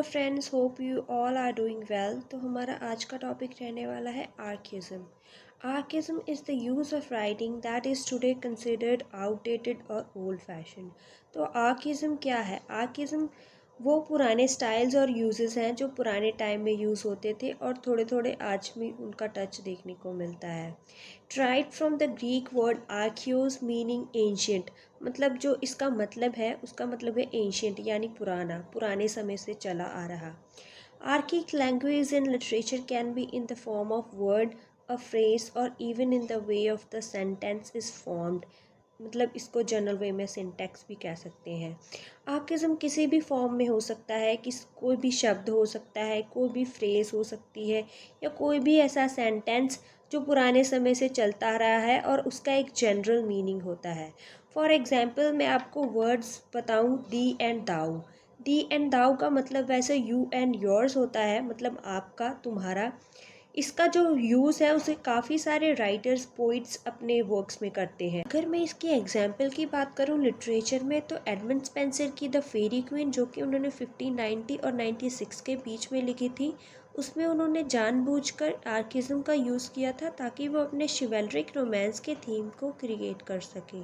Hello friends, hope you all are doing well. तो हमारा आज का टॉपिक रहने वाला है archaism. Archaism is the use of writing that is today considered outdated और ओल्ड फैशन। तो आर्किज्म क्या है? आर्किज्म वो पुराने स्टाइल्स और यूजेस हैं जो पुराने टाइम में यूज़ होते थे और थोड़े थोड़े आज भी उनका टच देखने को मिलता है। Tried from the Greek word archaios meaning ancient, मतलब जो इसका मतलब है उसका मतलब है एंशियंट यानी पुराना, पुराने समय से चला आ रहा। Archaic language in literature can be in the form of word, a phrase और even in the way of the sentence is formed, मतलब इसको जनरल वे में सिंटैक्स भी कह सकते हैं। आर्किज्म किसी भी फॉर्म में हो सकता है, कोई भी शब्द हो सकता है, कोई भी फ्रेज हो सकती है या कोई भी ऐसा सेंटेंस जो पुराने समय से चलता रहा है और उसका एक जनरल मीनिंग होता है। फॉर एग्जाम्पल मैं आपको वर्ड्स बताऊं, दी एंड दाऊ। दी एंड दाऊ का मतलब वैसे यू एंड योर्स होता है, मतलब आपका, तुम्हारा। इसका जो यूज़ है उसे काफ़ी सारे राइटर्स, पोइट्स अपने वर्क्स में करते हैं। अगर मैं इसकी एग्जाम्पल की बात करूँ लिटरेचर में, तो एडमंड स्पेंसर की द फेरी क्वीन, जो कि उन्होंने 1590 और 96 के बीच में लिखी थी, उसमें उन्होंने जानबूझकर आर्किज्म का यूज़ किया था ताकि वो अपने शिवेलरिक रोमांस के थीम को क्रिएट कर सके।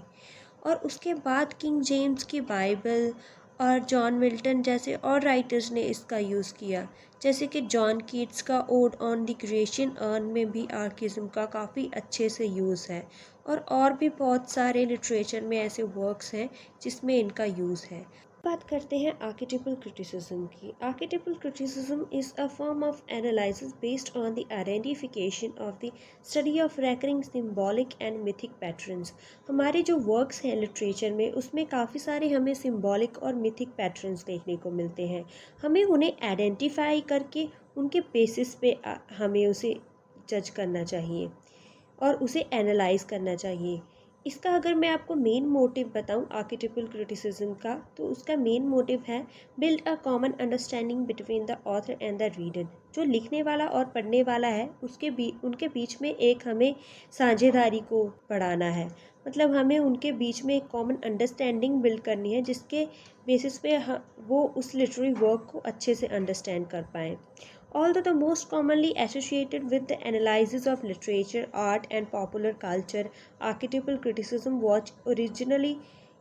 और उसके बाद किंग जेम्स की बाइबल और जॉन मिल्टन जैसे और राइटर्स ने इसका यूज़ किया, जैसे कि जॉन कीट्स का odd on the creation earn में भी आर्किज्म का काफ़ी अच्छे से यूज़ है। और भी बहुत सारे लिटरेचर में ऐसे वर्क्स हैं जिसमें इनका यूज़ है। बात करते हैं आर्केटिपल क्रिटिसिज्म की। Archetypal criticism is a form of analysis based on the identification of the study of recurring symbolic and mythic patterns. हमारे जो वर्क्स हैं लिटरेचर में, उसमें काफ़ी सारे हमें सिम्बॉलिक और मिथिक पैटर्न्स देखने को मिलते हैं। हमें उन्हें आइडेंटिफाई करके उनके बेसिस पे हमें उसे जज करना चाहिए और उसे एनालाइज करना चाहिए। इसका अगर मैं आपको मेन मोटिव बताऊं आर्केटिपल क्रिटिसिज्म का, तो उसका मेन मोटिव है build a common understanding between the author and the reader. जो लिखने वाला और पढ़ने वाला है उनके बीच में एक हमें साझेदारी को बढ़ाना है, मतलब हमें उनके बीच में एक कॉमन अंडरस्टैंडिंग बिल्ड करनी है जिसके बेसिस पे वो उस लिटरेरी वर्क को अच्छे से अंडरस्टैंड कर पाएँ। Although the most commonly associated with the analysis of literature, art, and popular culture, archetypal criticism was originally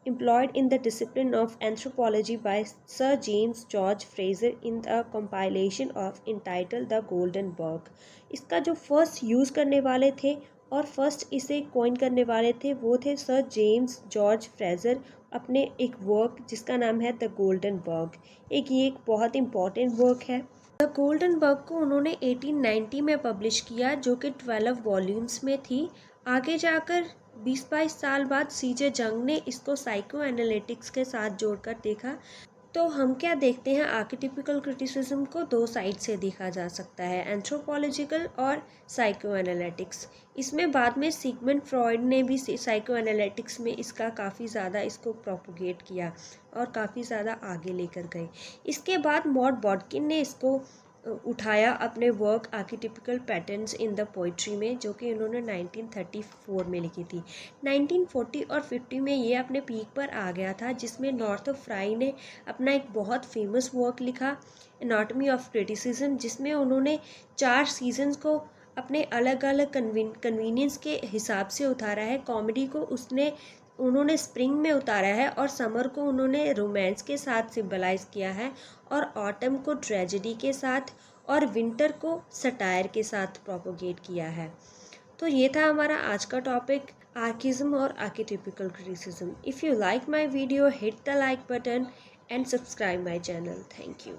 employed in the discipline of anthropology by Sir James George Fraser in the compilation of entitled The Golden Book। इसका जो first use करने वाले थे और first इसे coin करने वाले थे वो थे सर जेम्स जॉर्ज फ्रेजर, अपने एक वर्क जिसका नाम है द गोल्डन वर्क। ये एक बहुत इंपॉर्टेंट वर्क है। द गोल्डन वर्क को उन्होंने 1890 में पब्लिश किया, जो कि 12 वॉल्यूम्स में थी। आगे जाकर 20-22 साल बाद सीजे जंग ने इसको साइको एनालिटिक्स के साथ जोड़कर देखा। तो हम क्या देखते हैं, आर्केटिपिकल क्रिटिसिज्म को दो साइड से देखा जा सकता है, एंथ्रोपोलॉजिकल और साइको एनालिटिक्स। इसमें बाद में सिगमंड फ्रॉयड ने भी साइको एनालिटिक्स में इसका काफ़ी ज़्यादा इसको प्रोपोगेट किया और काफ़ी ज़्यादा आगे लेकर गए। इसके बाद मॉड बॉडकिन ने इसको उठाया अपने work archetypal patterns in the poetry में, जो कि उन्होंने 1934 में लिखी थी। 1940 और 50 में ये अपने पीक पर आ गया था, जिसमें नॉर्थप फ्राई ने अपना एक बहुत फेमस वर्क लिखा, एनाटॉमी ऑफ क्रिटिसिज्म, जिसमें उन्होंने 4 सीजन्स को अपने अलग अलग कन्वीनियंस के हिसाब से उतारा है। कॉमेडी को उन्होंने स्प्रिंग में उतारा है और समर को उन्होंने रोमांस के साथ सिंबलाइज किया है और ऑटम को ट्रेजेडी के साथ और विंटर को सटायर के साथ प्रोपोगेट किया है। तो ये था हमारा आज का टॉपिक, आर्किज्म और archetypal criticism. If you like my video, hit the like button and subscribe my channel. Thank you.